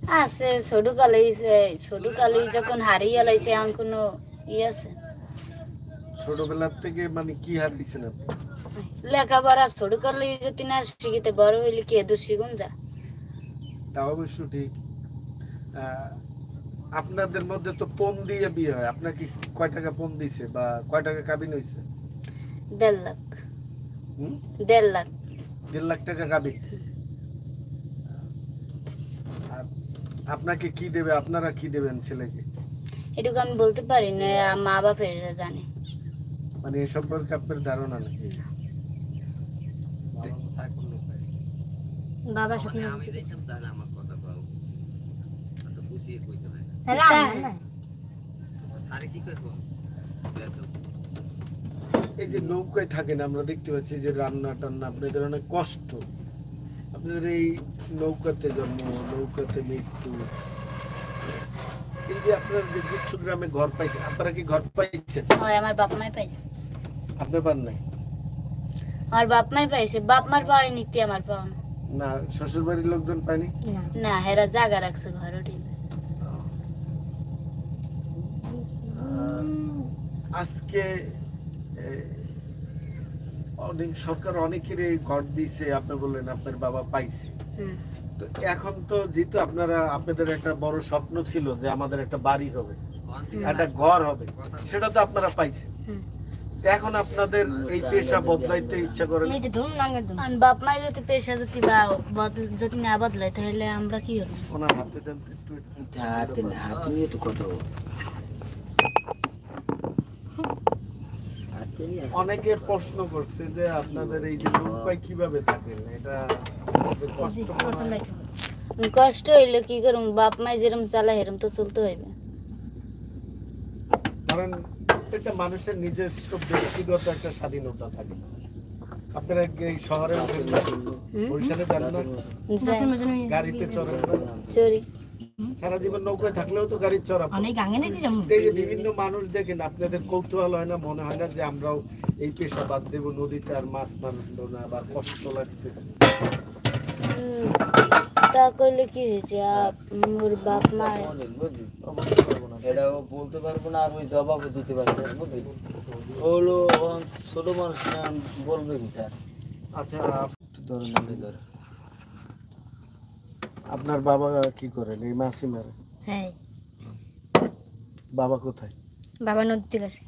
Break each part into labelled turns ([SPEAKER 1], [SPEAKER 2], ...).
[SPEAKER 1] আছে ছোট কালে যখন হারিয়ে লাইছে এখন কোনো আছে
[SPEAKER 2] ছোটবেলার থেকে মানে কি হারিয়েছেন আপনি?
[SPEAKER 1] লেখাপড়া ছোট কালে যদি না শিখিতে বড় হইলে কি এদু শিখুন যা।
[SPEAKER 2] তা অবশ্য ঠিক। আপনাদের মধ্যে তো পণ দিয়ে বিয়ে হয়, আপনাকে কয় টাকা পণ দিছে বা কয় টাকা কাবিন হয়েছে?
[SPEAKER 1] 1.5 লাখ। 1.5 লাখ।
[SPEAKER 2] 1.5 লাখ টাকা কাবিন। আর আপনাকে কি দেবে, আপনারা কি দেবেন ছেলেকে?
[SPEAKER 1] এটুকু আমি বলতে পারি না, মা বাপের জানে।
[SPEAKER 2] মানে এ সম্পর্কে আপনার ধারণা নেই?
[SPEAKER 1] বাবা স্বপ্ন
[SPEAKER 3] আমি দেখলাম তাহলে আমার কথা কও অত বুঝিয়ে কইতে হয় না সারে কি কইবো
[SPEAKER 2] এই যে নৌকায় থাকেন আমরা দেখতে পাচ্ছি যে রান্না টান্না আপনাদের অনেক কষ্ট, আপনাদের এই নৌকাতে জন্ম, নৌকাতে মৃত্যু, এই যে আপনার যে গুচ্ছ গ্রামে ঘর পাইছেন, আপনারা কি ঘর পাইছেন?
[SPEAKER 1] হয় আমার বাপ মাই পাইছে।
[SPEAKER 2] আপনি পান নাই?
[SPEAKER 1] আমার বাপ মাই পাইছে, বাপ মার পাওয়াই নিতে আমার পাওয়া
[SPEAKER 2] না শ্বশুর বাড়ির লোকজন পায়নি?
[SPEAKER 1] না, হেরা জায়গা রাখছে ঘর ওটি।
[SPEAKER 2] আজকে অনেক সরকার অনেকেরই ঘর দিয়েছে, আপনি বললেন আপনার বাবা পাইছে। তো এখন তো যেহেতু আপনাদের একটা বড় স্বপ্ন ছিল যে আমাদের একটা বাড়ি হবে, একটা ঘর হবে, সেটা তো আপনারা পাইছেন। এখন আপনাদের এই পেশা বদলাইতে ইচ্ছা করে না?
[SPEAKER 1] বাপ মাই যদি পেশা যদি যদি না বদলায় তাহলে আমরা কি করবো?
[SPEAKER 2] ওনার হাতে দেন তো একটু।
[SPEAKER 3] হাতে না আপনি তো কত
[SPEAKER 2] অনেকে প্রশ্ন করছে যে আপনাদের এই যে নৌকায় কিভাবে থাকেন, এটা কষ্ট মনে হয়?
[SPEAKER 1] কষ্ট হইলে কি করুম, বাপ মাই যেরকম চালায় এরকম তো চলতে হইবে।
[SPEAKER 2] কারণ প্রত্যেকটা মানুষের নিজস্ব ব্যক্তিগত একটা স্বাধীনতা থাকে। আপনারা এই শহরে বরিশালে যান না, গাড়িতে চড়েন না?
[SPEAKER 1] চুরি
[SPEAKER 2] সারা জীবন নৌকায় থাকলেও তো গাড়ি চড়াবো। এই যে বিভিন্ন মানুষ দেখেন, আপনাদের কৌতূহল হয় না, মনে হয় না যে আমরাও এই পেশা বাদ দেবো, নদীতে আর মাছ মারলো না বা কষ্ট লাগতেছে?
[SPEAKER 1] তা কইলে কি হয়েছে, মোর বাপ মা
[SPEAKER 3] এটাও বলতে পারবো না আর ওই জবাবও দিতে পারবো না বুঝলি হলো ছোট মানুষ বলবে কি স্যার
[SPEAKER 2] আচ্ছা
[SPEAKER 3] একটু ধরে নামলে ধরে
[SPEAKER 2] আপনার বাবা কি করেন? এই মাছই মারে?
[SPEAKER 1] হ্যাঁ।
[SPEAKER 2] বাবা কোথায়?
[SPEAKER 1] বাবা নদীতে গেছে।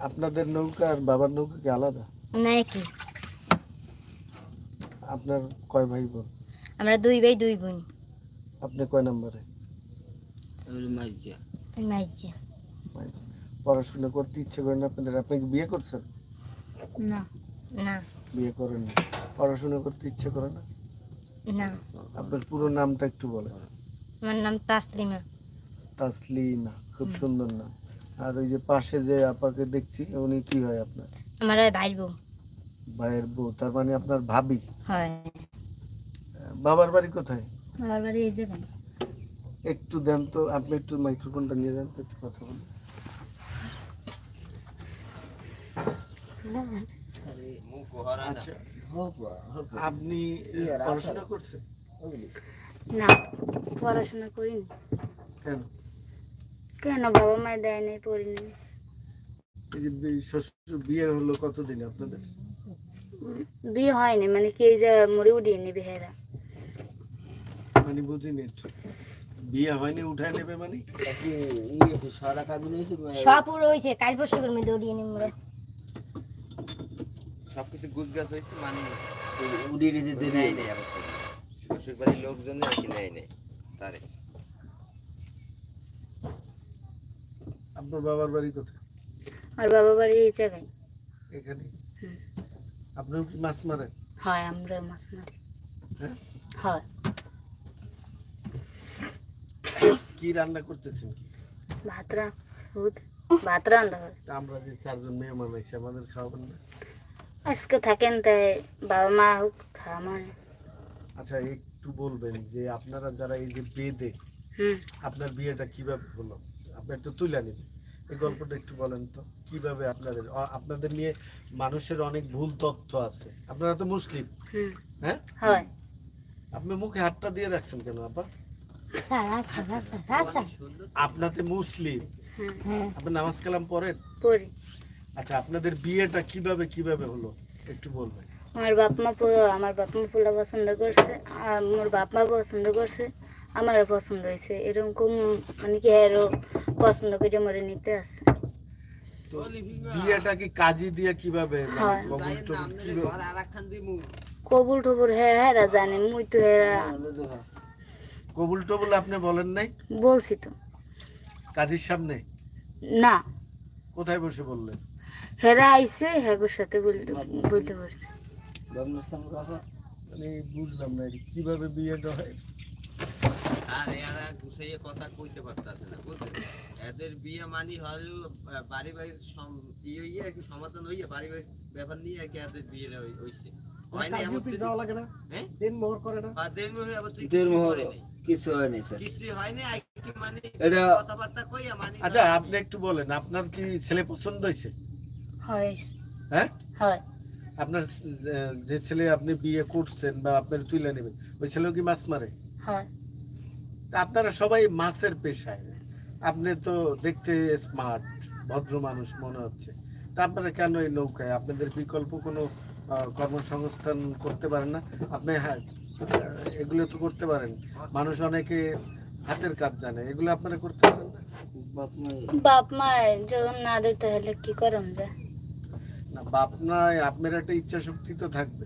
[SPEAKER 2] আপনাদের নৌকা আর বাবার নৌকা কি আলাদা?
[SPEAKER 1] না কি?
[SPEAKER 2] আপনার কয় ভাই বোন?
[SPEAKER 1] আমরা 2 ভাই 2 বোন।
[SPEAKER 2] আপনি কয় নম্বরে?
[SPEAKER 3] মাইজিয়া
[SPEAKER 1] মাইজিয়া।
[SPEAKER 2] পড়াশোনা করতে ইচ্ছে করেন আপনাদের? আপনি কি বিয়ে করছেন?
[SPEAKER 1] না না
[SPEAKER 2] বিয়ে করেন না, পড়াশোনা করতে ইচ্ছে করে না?
[SPEAKER 1] না।
[SPEAKER 2] আপনার পুরো নামটা একটু বলেন।
[SPEAKER 1] আমার নাম তাসলিমা।
[SPEAKER 2] তাসলিমা, খুব সুন্দর নাম। আর ওই যে পাশে যে আপাকে দেখছি, উনি কি হয় আপনার?
[SPEAKER 1] আমার ভাই বউ।
[SPEAKER 2] ভাইয়ের বউ, তার মানে আপনার ভাবি?
[SPEAKER 1] হয়।
[SPEAKER 2] বাবার বাড়ি কোথায়?
[SPEAKER 1] আমার বাড়ি এই জায়গায়।
[SPEAKER 2] একটু দেন তো, আপনি একটু মাইক্রোফোনটা নিয়ে যান তো, একটু কথা বলুন। আচ্ছা, আপনি পড়াশোনা করছেন?
[SPEAKER 1] না পড়াশোনা করিনি।
[SPEAKER 2] কেন?
[SPEAKER 1] কেন, বাবা মা দেয় নাই, পড়িনি।
[SPEAKER 2] এই যে শ্বশুর বিয়ে হলো কতদিন আপনাদের?
[SPEAKER 1] বিয়ে হয়নি, মানে কি এই যে মরে উঠিয়ে নিবি হেরা।
[SPEAKER 2] মানে বুঝিনি, বিয়ে হয়নি উঠায় নেবে মানে?
[SPEAKER 3] সারা কাবিন
[SPEAKER 1] সব পুরো হইছে, কাল পরশুর মধ্যে উঠিয়ে নিব আমরা।
[SPEAKER 3] সবকিছু গুছগাছ হয়েছে মানে উড়িয়ে দিতে নেয় নেই আবার শ্বশুর বাড়ির লোকজন নাকি নেয় নেই তারে।
[SPEAKER 2] আপনার বাবার বাড়ি কোথায়?
[SPEAKER 1] আর বাবা বাড়ি এই জায়গায়।
[SPEAKER 2] এখানে? আপনিও কি মাছ মারেন?
[SPEAKER 1] হয়, আমরা মাছ মারি।
[SPEAKER 2] হ্যাঁ?
[SPEAKER 1] হয়।
[SPEAKER 2] কি রান্না করতেছেন?
[SPEAKER 1] ভাত রান্না হয়।
[SPEAKER 2] আমরা যে 4 জন মেহমান আইছে, আমাদের খাওয়াবেন না?
[SPEAKER 1] আজকে থাকেন তাই বাবা মা হোক খাওয়া মানে।
[SPEAKER 2] আচ্ছা একটু বলবেন যে আপনারা যারা এই যে বেদে, আপনার বিয়েটা কিভাবে হলো? আপনি একটু তুলে নিন এই গল্পটা, একটু বলেন তো কিভাবে আপনাদের নিয়ে মানুষের অনেক ভুল তথ্য আছে। আপনারা তো মুসলিম, হ্যাঁ?
[SPEAKER 1] হয়।
[SPEAKER 2] আপনি মুখে হাতটা দিয়ে রাখছেন কেন আপা? আপনাতে মুসলিম, আপনি নামাজ কালাম পড়েন?
[SPEAKER 1] পড়ি।
[SPEAKER 2] আচ্ছা, আপনাদের বিয়েটা কিভাবে হলো একটু বলবেন?
[SPEAKER 1] আমার বাপ মা ফুলা পছন্দ করছে, আর মোর বাপ মা পছন্দ করছে, আমারও পছন্দ হয়েছে। এরকম মানে কি আরো পছন্দ করে মরে নিতে আছে।
[SPEAKER 2] তো বিয়েটা কি কাজী দিয়ে কিভাবে মানে
[SPEAKER 1] হয়।
[SPEAKER 2] কবুল টবুল কিভাবে?
[SPEAKER 1] কবুল টবুল হ্যাঁ জানে, মুই তো
[SPEAKER 2] কবুল টবুল আপনি বলেন নাই?
[SPEAKER 1] বলছি তো।
[SPEAKER 2] কাজীর সামনে?
[SPEAKER 1] না,
[SPEAKER 2] কোথায় বসে বললেন?
[SPEAKER 1] হেরা আইছে হেগোর সাথে বলতে পারছি।
[SPEAKER 2] মানে বুঝলাম না এটা কিভাবে বিয়েটা হয়।
[SPEAKER 3] আর এরা গুছাইয়ে কথা কইতে পারতাছে না, বুঝছেন? এদের বিয়ে মানি হলো বাড়ি বাড়ি হইয়া একটু সমাধান হইয়া বাড়ি বাড়ি ব্যাপার নিয়ে আর কি এদের বিয়ে হইছে। হয় না এমন
[SPEAKER 4] যাওয়া লাগে না,
[SPEAKER 3] হ্যাঁ
[SPEAKER 4] দিন মোহর করে না।
[SPEAKER 3] আর দেড় মাসে আবার
[SPEAKER 5] কিছু হয়নি স্যার।
[SPEAKER 3] কিছু হয় না, আর কি মানে
[SPEAKER 5] এটা
[SPEAKER 3] কথাবার্তা কইয়া মানি।
[SPEAKER 2] আচ্ছা, আপনি একটু বলেন আপনার কি ছেলে পছন্দ হয়েছে?
[SPEAKER 1] হয়
[SPEAKER 2] হ্যাঁ,
[SPEAKER 1] হয়।
[SPEAKER 2] আপনার যে ছেলে আপনি বিয়ে করছেন বা আপনার তুলে নেবেন, ওই ছেলেও কি মাছ মারে?
[SPEAKER 1] হয়।
[SPEAKER 2] তা আপনারা সবাই মাছের পেশায়, আপনি তো দেখতে স্মার্ট ভদ্র মানুষ মনে হচ্ছে, তা আপনারা কেন এই নৌকায়? আপনাদের বিকল্প কোনো কর্মসংস্থান করতে পারেন না? আপনি এগুলো তো করতে পারেন, মানুষ অনেকে হাতের কাজ জানে, এগুলো আপনারা করতে পারেন না?
[SPEAKER 1] বাপ মা যখন না দেয় তাহলে কি করম যায়?
[SPEAKER 2] না, বাপ নয়, আপনার একটা ইচ্ছা শক্তি তো থাকবে।